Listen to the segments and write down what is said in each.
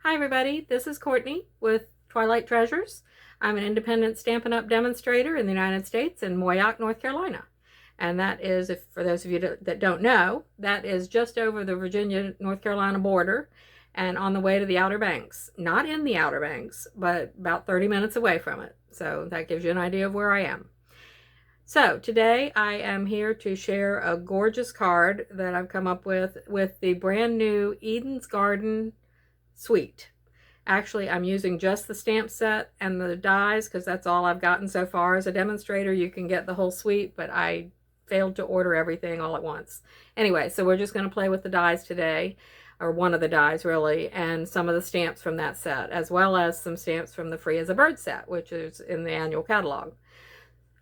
Hi everybody, this is Courtney with Twilight Treasures. I'm an independent Stampin' Up! Demonstrator in the United States in Moyock, North Carolina. And that is, if for those of you that don't know, that is just over the Virginia-North Carolina border and on the way to the Outer Banks. Not in the Outer Banks, but about 30 minutes away from it. So that gives you an idea of where I am. So today I am here to share a gorgeous card that I've come up with the brand new Eden's Garden suite. Actually, I'm using just the stamp set and the dies because that's all I've gotten so far. As a demonstrator, you can get the whole suite, but I failed to order everything all at once. Anyway, so we're just going to play with the dies today, or one of the dies really, and some of the stamps from that set, as well as some stamps from the Free as a Bird set, which is in the annual catalog.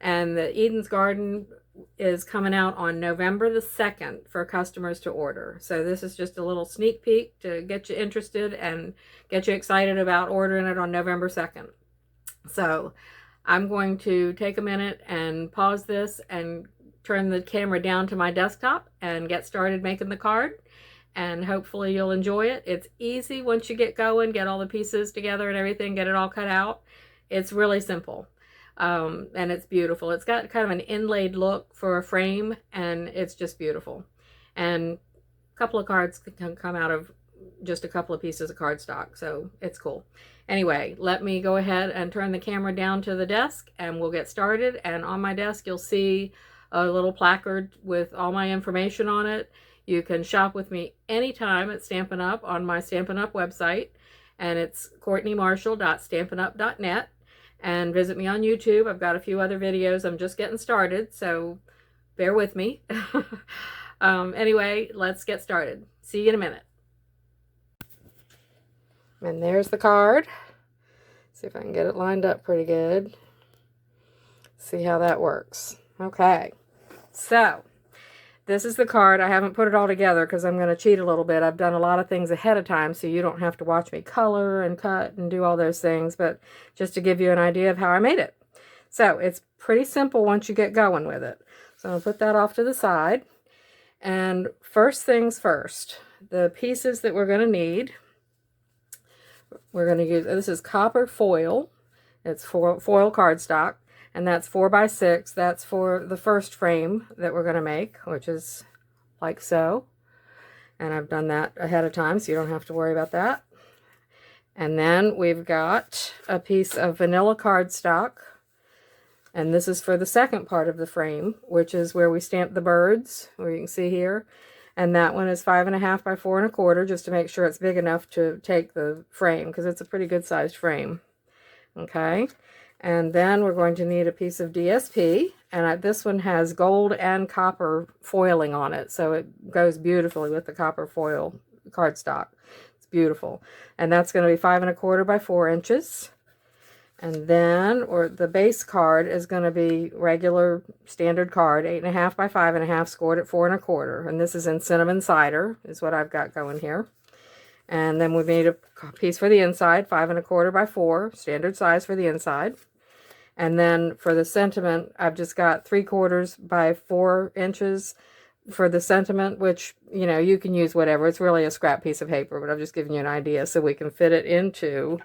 And the Eden's Garden is coming out on November the 2nd for customers to order. So this is just a little sneak peek to get you interested and get you excited about ordering it on November 2nd. So I'm going to take a minute and pause this and turn the camera down to my desktop and get started making the card. And hopefully you'll enjoy it. It's easy once you get going, get all the pieces together and everything, get it all cut out. It's really simple. And it's beautiful. It's got kind of an inlaid look for a frame, and it's just beautiful. And a couple of cards can come out of just a couple of pieces of cardstock, so it's cool. Anyway, let me go ahead and turn the camera down to the desk, and we'll get started. And on my desk, you'll see a little placard with all my information on it. You can shop with me anytime at Stampin' Up! On my Stampin' Up! Website, and it's courtneymarshall.stampinup.net. And visit me on YouTube. I've got a few other videos. I'm just getting started, so bear with me. Anyway, let's get started. See you in a minute. And there's the card. See if I can get it lined up pretty good. See how that works. Okay, so this is the card. I haven't put it all together because I'm going to cheat a little bit. I've done a lot of things ahead of time, so you don't have to watch me color and cut and do all those things, but just to give you an idea of how I made it. So it's pretty simple once you get going with it. So I'll put that off to the side. And first things first, the pieces that we're going to need, we're going to use, this is copper foil. It's foil cardstock. And that's 4x6. That's for the first frame that we're going to make, which is like so. And I've done that ahead of time, so you don't have to worry about that. And then we've got a piece of vanilla cardstock. And this is for the second part of the frame, which is where we stamp the birds, where you can see here. And that one is 5.5 by 4 1/4, just to make sure it's big enough to take the frame, because it's a pretty good sized frame. Okay. And then we're going to need a piece of DSP, and this one has gold and copper foiling on it, so it goes beautifully with the copper foil cardstock. It's beautiful. And that's going to be 5 1/4 by 4 inches. And then, the base card is going to be regular standard card, 8.5 by 5.5, scored at 4 1/4. And this is in cinnamon cider, is what I've got going here. And then we need a piece for the inside, 5 1/4 by 4, standard size for the inside. And then for the sentiment, I've just got 3/4 by 4 inches for the sentiment, which, you know, you can use whatever. It's really a scrap piece of paper, but I'm just giving you an idea so we can fit it into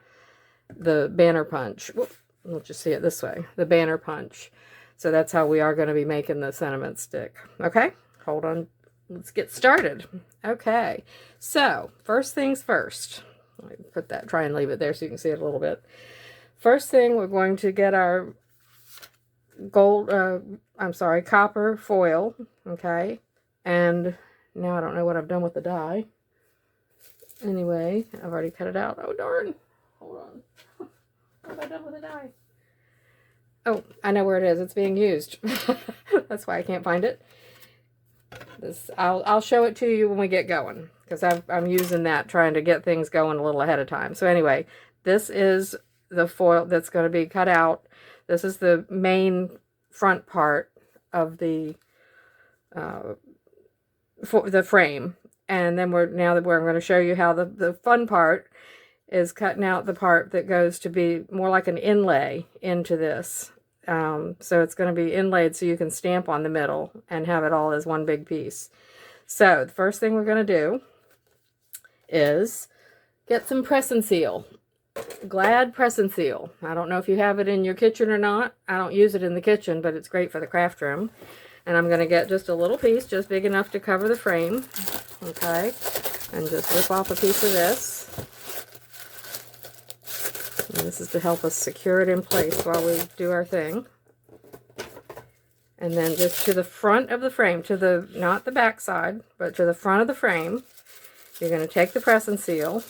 the banner punch. Let's just see it this way, the banner punch. So that's how we are going to be making the sentiment stick. Okay, hold on. Let's get started. Okay, so first things first. Let me put that, try and leave it there so you can see it a little bit. First thing, we're going to get our copper foil, okay? And now I don't know what I've done with the die. Anyway, I've already cut it out. Oh, darn. Hold on. What have I done with the die? Oh, I know where it is. It's being used. That's why I can't find it. I'll show it to you when we get going, because I'm using that, trying to get things going a little ahead of time. So anyway, this is the foil that's going to be cut out. This is the main front part of the frame, and then we're going to show you how the fun part is cutting out the part that goes to be more like an inlay into this. So it's going to be inlaid so you can stamp on the middle and have it all as one big piece. So the first thing we're going to do is get some press and seal. Glad press and seal. I don't know if you have it in your kitchen or not. I don't use it in the kitchen, but it's great for the craft room. And I'm going to get just a little piece, just big enough to cover the frame. Okay. And just rip off a piece of this. And this is to help us secure it in place while we do our thing. And then just to the front of the frame, to the, not the back side, but to the front of the frame, you're going to take the press and seal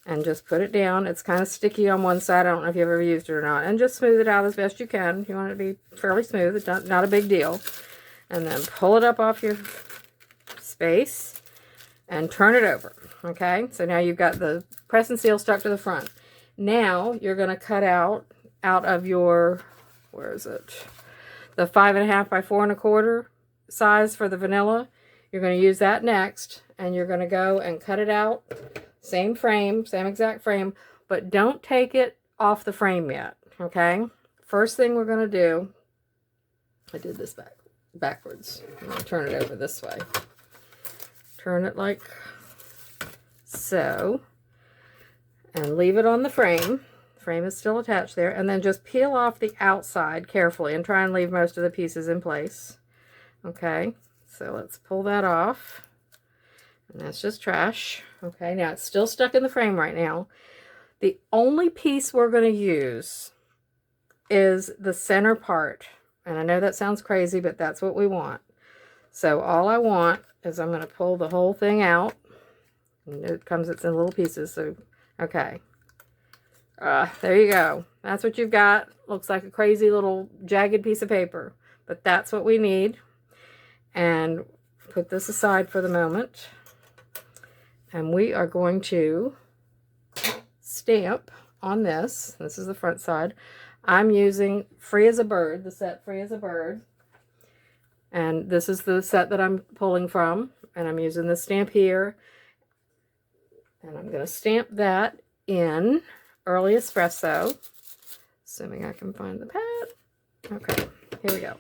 and just put it down. It's kind of sticky on one side. I don't know if you've ever used it or not. And just smooth it out as best you can. You want it to be fairly smooth. It's not a big deal. And then pull it up off your space and turn it over. Okay? So now you've got the press and seal stuck to the front. Now you're going to cut out of your, where is it? The 5.5 by 4.25 size for the vanilla. You're going to use that next. And you're going to go and cut it out. Same frame, same exact frame, but don't take it off the frame yet, okay? First thing we're going to do, I did this backwards. I'm going to turn it over this way. Turn it like so, and leave it on the frame. The frame is still attached there, and then just peel off the outside carefully and try and leave most of the pieces in place, okay? So let's pull that off. And that's just trash. Okay, now it's still stuck in the frame right now. The only piece we're going to use is the center part. And I know that sounds crazy, but that's what we want. So all I want is I'm going to pull the whole thing out. And it's in little pieces. So, okay. There you go. That's what you've got. Looks like a crazy little jagged piece of paper. But that's what we need. And put this aside for the moment. And we are going to stamp on this. This is the front side. I'm using Free as a Bird, the set Free as a Bird. And this is the set that I'm pulling from. And I'm using the stamp here. And I'm going to stamp that in Early Espresso. Assuming I can find the pad. Okay, here we go.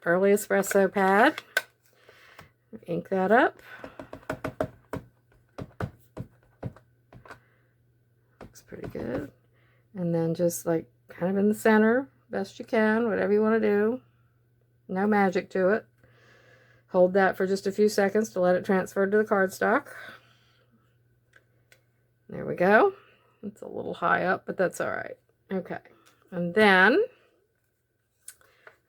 Early Espresso pad. Ink that up. Pretty good. And then just like kind of in the center, best you can, whatever you want to do. No magic to it. Hold that for just a few seconds to let it transfer to the cardstock. There we go. It's a little high up, but that's all right. Okay. And then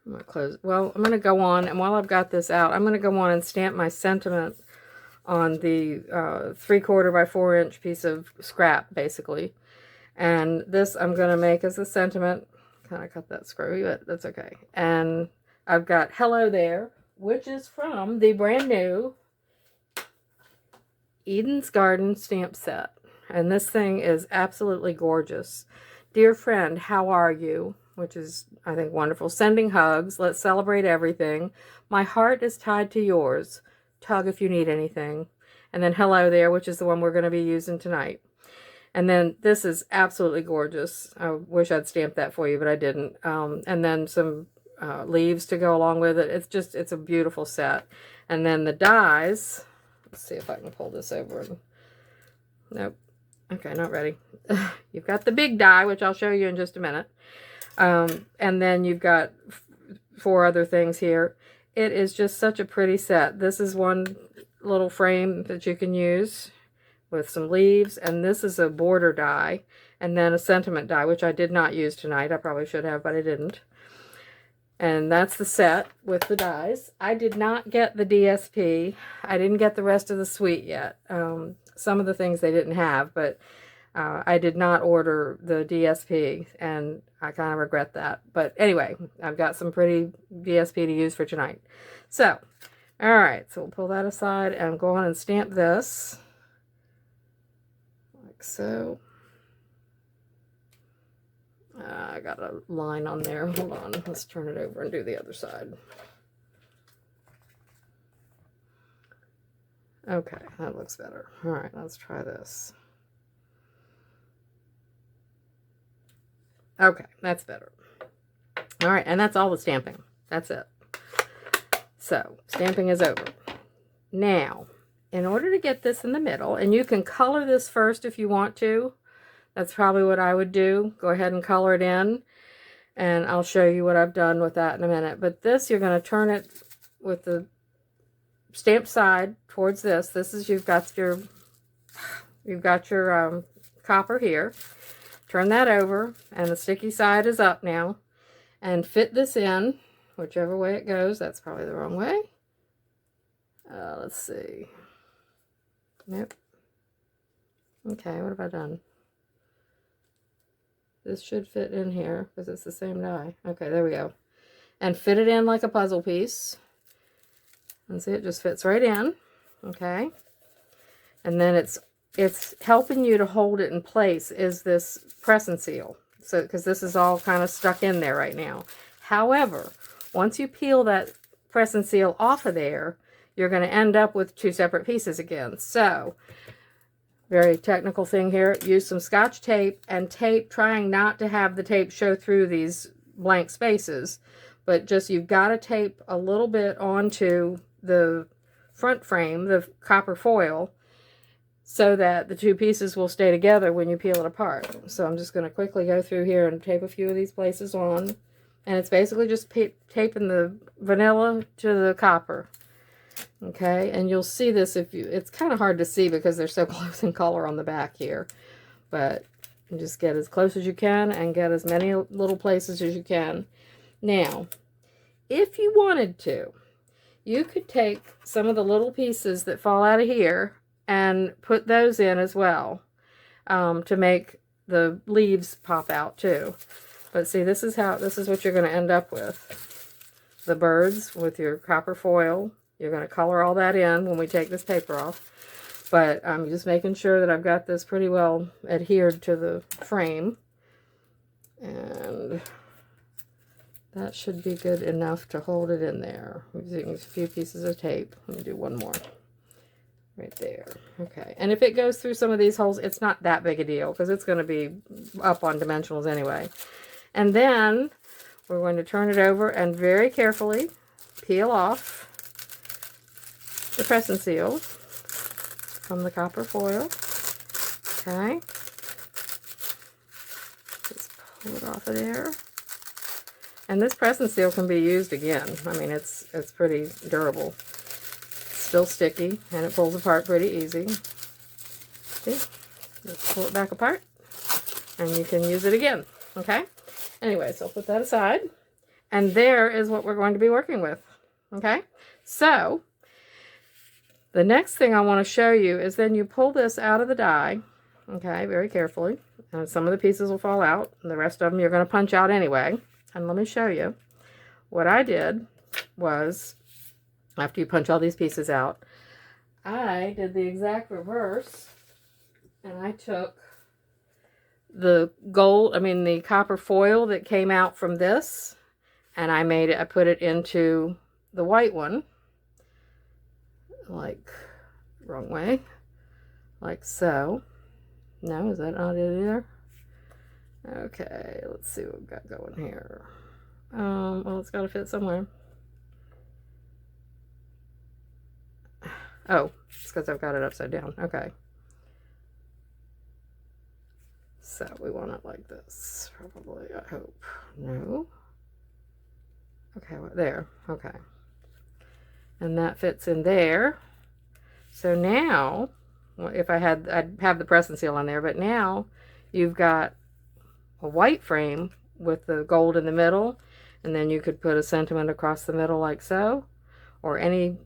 I'm going to close. Well, I'm going to go on, and while I've got this out, I'm going to go on and stamp my sentiment on the 3/4 by 4 inch piece of scrap, basically. And this I'm going to make as a sentiment. Kind of cut that screwy, but that's okay. And I've got Hello There, which is from the brand new Eden's Garden stamp set. And this thing is absolutely gorgeous. Dear friend, how are you? Which is, I think, wonderful. Sending hugs. Let's celebrate everything. My heart is tied to yours. Tug if you need anything. And then Hello There, which is the one we're going to be using tonight. And then this is absolutely gorgeous. I wish I'd stamped that for you, but I didn't. And then some leaves to go along with it. It's a beautiful set. And then the dies. Let's see if I can pull this over. Nope. Okay, not ready. You've got the big die, which I'll show you in just a minute. And then you've got 4 other things here. It is just such a pretty set. This is one little frame that you can use with some leaves, and this is a border die, and then a sentiment die, which I did not use tonight. I probably should have, but I didn't. And that's the set with the dies. I did not get the DSP. I didn't get the rest of the suite yet. Some of the things they didn't have, but I did not order the DSP, and I kind of regret that. But anyway, I've got some pretty DSP to use for tonight. So, all right, so we'll pull that aside and go on and stamp this. Like so. I got a line on there. Hold on. Let's turn it over and do the other side. Okay, that looks better. All right, let's try this. Okay, that's better. All right, and that's all the stamping. That's it. So, stamping is over. Now, in order to get this in the middle, and you can color this first if you want to. That's probably what I would do. Go ahead and color it in, and I'll show you what I've done with that in a minute. But this, you're going to turn it with the stamped side towards this. This is, you've got your copper here. Turn that over, and the sticky side is up now, and fit this in whichever way it goes. That's probably the wrong way. Let's see. Nope. Okay, what have I done? This should fit in here because it's the same die. Okay, there we go. And fit it in like a puzzle piece. And see, it just fits right in. Okay. And then it's helping you to hold it in place is this press and seal. So, because this is all kind of stuck in there right now. However, once you peel that press and seal off of there, you're going to end up with two separate pieces again. So, very technical thing here. Use some Scotch tape and tape, trying not to have the tape show through these blank spaces. But just, you've got to tape a little bit onto the front frame, the copper foil, so that the two pieces will stay together when you peel it apart. So I'm just going to quickly go through here and tape a few of these places on. And it's basically just taping the vanilla to the copper. Okay, and you'll see this if you, it's kind of hard to see because they're so close in color on the back here. But you just get as close as you can and get as many little places as you can. Now, if you wanted to, you could take some of the little pieces that fall out of here and put those in as well, to make the leaves pop out too. But see, this is what you're going to end up with. The birds with your copper foil. You're going to color all that in when we take this paper off. But I'm just making sure that I've got this pretty well adhered to the frame. And that should be good enough to hold it in there. I'm using a few pieces of tape. Let me do one more. Right there. Okay. And if it goes through some of these holes, it's not that big a deal because it's going to be up on dimensionals anyway. And then we're going to turn it over and very carefully peel off the press and seal from the copper foil. Okay. Just pull it off of there. And this press and seal can be used again. I mean, it's pretty durable. Still sticky, and it pulls apart pretty easy. See? Just pull it back apart, and you can use it again. Okay? Anyway, so I'll put that aside. And there is what we're going to be working with. Okay? So, the next thing I want to show you is then you pull this out of the die. Okay, very carefully. And some of the pieces will fall out, and the rest of them you're going to punch out anyway. And let me show you. What I did was, after you punch all these pieces out, I did the exact reverse, and I took the the copper foil that came out from this, and I put it into the white one, like, wrong way, like so. No, is that not it either? Okay, let's see what we've got going here. Well, it's got to fit somewhere. Oh, it's because I've got it upside down. Okay. So we want it like this, probably, I hope. No. Okay, well, there. Okay. And that fits in there. So now, if I'd have the press and seal on there, but now you've got a white frame with the gold in the middle, and then you could put a sentiment across the middle like so, or any,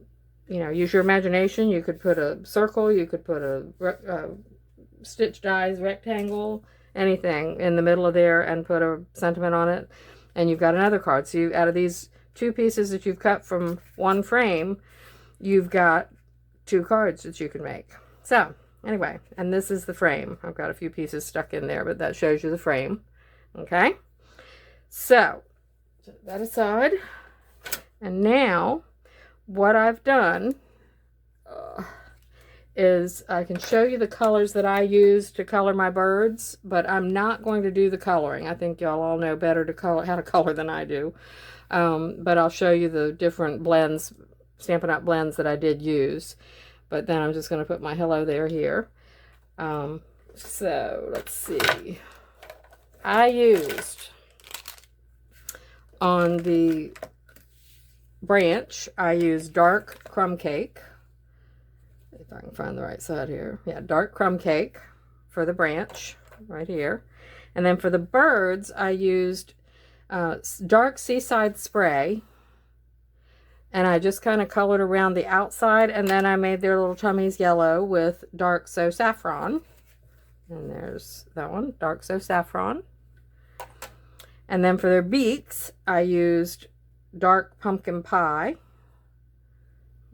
use your imagination. You could put a circle, you could put a stitch dies rectangle, anything in the middle of there, and put a sentiment on it, and you've got another card. So out of these two pieces that you've cut from one frame, you've got two cards that you can make. So anyway, and this is the frame. I've got a few pieces stuck in there, but that shows you the frame. Okay, so set that aside. And now what I've done is I can show you the colors that I use to color my birds, but I'm not going to do the coloring. I think y'all all know better how to color than I do. But I'll show you the different blends, Stampin' Up! Blends that I did use. but then I'm just going to put my hello there here. So let's see. I used on the branch, I used dark crumb cake. If I can find the right side here. Yeah, dark crumb cake for the branch right here. And then for the birds, I used dark seaside spray. And I just kind of colored around the outside, and then I made their little tummies yellow with dark So Saffron. And there's that one, dark So Saffron. And then for their beaks, I used dark pumpkin pie.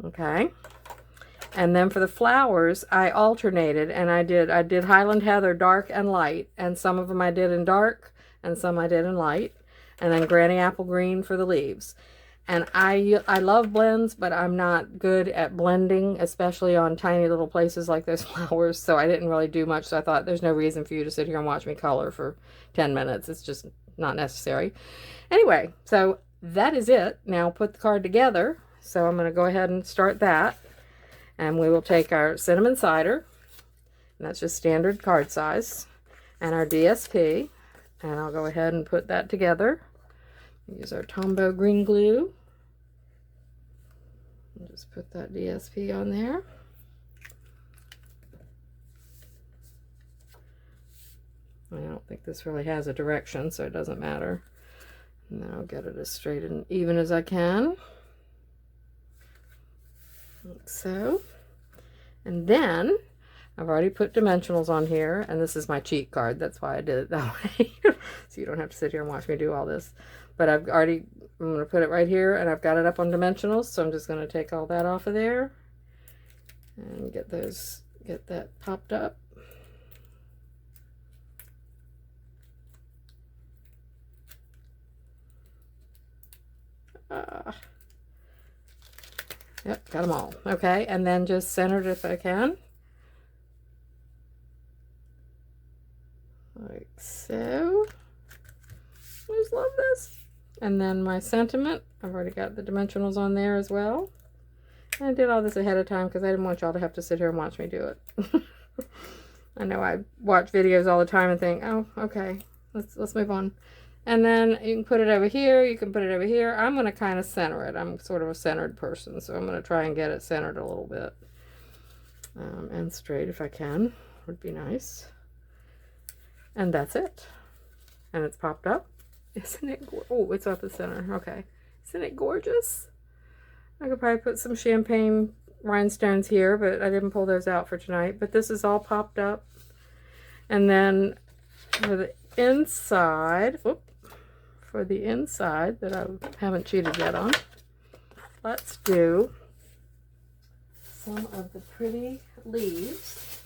Okay. And then for the flowers, I alternated, and I did Highland Heather dark and light, and some of them I did in dark, and some I did in light, and then Granny Apple Green for the leaves. And I love blends, but I'm not good at blending, especially on tiny little places like those flowers, so I didn't really do much, so I thought there's no reason for you to sit here and watch me color for 10 minutes. It's just not necessary. Anyway, so that is it. Now put the card together, so I'm going to go ahead and start that. And we will take our cinnamon cider, and that's just standard card size, and our DSP, and I'll go ahead and put that together. Use our Tombow green glue. And just put that DSP on there. I don't think this really has a direction, so it doesn't matter. And then I'll get it as straight and even as I can. Like so. And then I've already put dimensionals on here, and this is my cheat card. That's why I did it that way. So you don't have to sit here and watch me do all this. But I'm going to put it right here, and I've got it up on dimensionals, so I'm just going to take all that off of there and get that popped up. Yep, got them all. Okay, and then just centered if I can. Like so. I just love this. And then my sentiment, I've already got the dimensionals on there as well. And I did all this ahead of time because I didn't want y'all to have to sit here and watch me do it. I know I watch videos all the time and think, oh, okay, let's move on. And then you can put it over here, you can put it over here. I'm going to kind of center it. I'm sort of a centered person, so I'm going to try and get it centered a little bit. And straight if I can, would be nice. And that's it. And it's popped up. Isn't it gorgeous? Oh, it's at the center. Okay. Isn't it gorgeous? I could probably put some champagne rhinestones here, but I didn't pull those out for tonight. But this is all popped up. And then for the inside, for the inside that I haven't cheated yet on, let's do some of the pretty leaves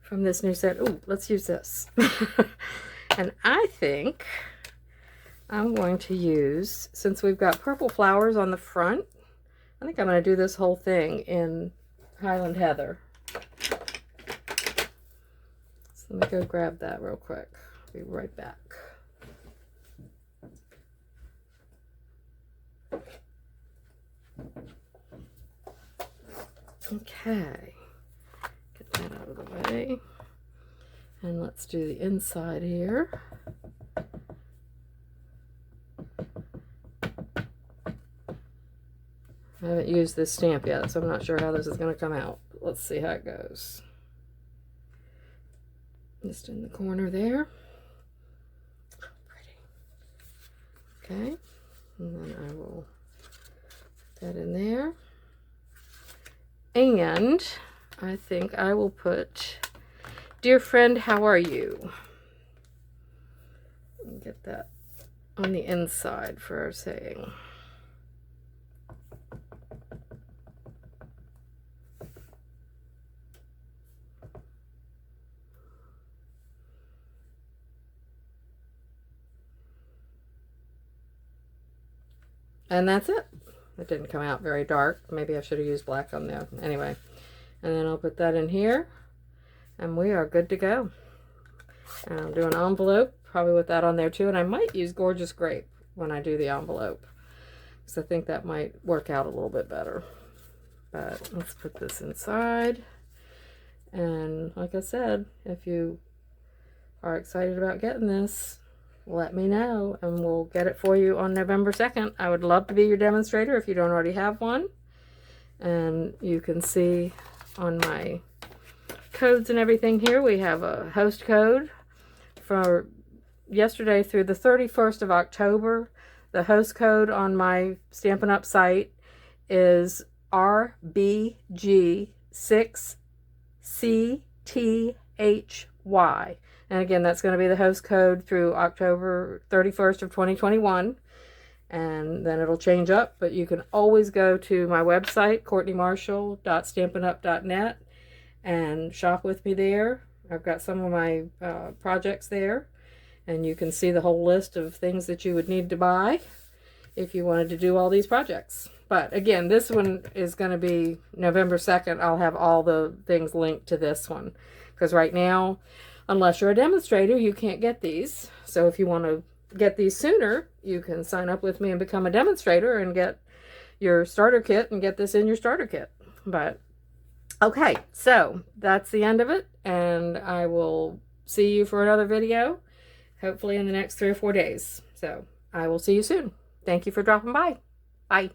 from this new set. Ooh, let's use this. And I think I'm going to use, since we've got purple flowers on the front, I think I'm going to do this whole thing in Highland Heather. So let me go grab that real quick. I'll be right back. Okay, get that out of the way. And let's do the inside here. I haven't used this stamp yet, so I'm not sure how this is going to come out. But let's see how it goes. Just in the corner there. Pretty. Okay. And then I will put that in there. And I think I will put, "Dear friend, how are you?" And get that on the inside for our saying. And that's it. It didn't come out very dark. Maybe I should have used black on there. Anyway, and then I'll put that in here, and we are good to go. And I'll do an envelope, probably with that on there too. And I might use Gorgeous Grape when I do the envelope, because I think that might work out a little bit better. But let's put this inside. And like I said, if you are excited about getting this, let me know and we'll get it for you on November 2nd. I would love to be your demonstrator if you don't already have one. And you can see on my codes and everything here, we have a host code for yesterday through the 31st of October. The host code on my Stampin' Up site is RBG6CTHY. And again, that's going to be the host code through October 31st of 2021. And then it'll change up, but you can always go to my website, courtneymarshall.stampinup.net, and shop with me there. I've got some of my projects there, and you can see the whole list of things that you would need to buy if you wanted to do all these projects. But again, this one is going to be November 2nd. I'll have all the things linked to this one, because right now, unless you're a demonstrator, you can't get these. So if you want to get these sooner, you can sign up with me and become a demonstrator and get your starter kit and get this in your starter kit. But okay, so that's the end of it, and I will see you for another video, hopefully in the next 3 or 4 days. So I will see you soon. Thank you for dropping by. Bye.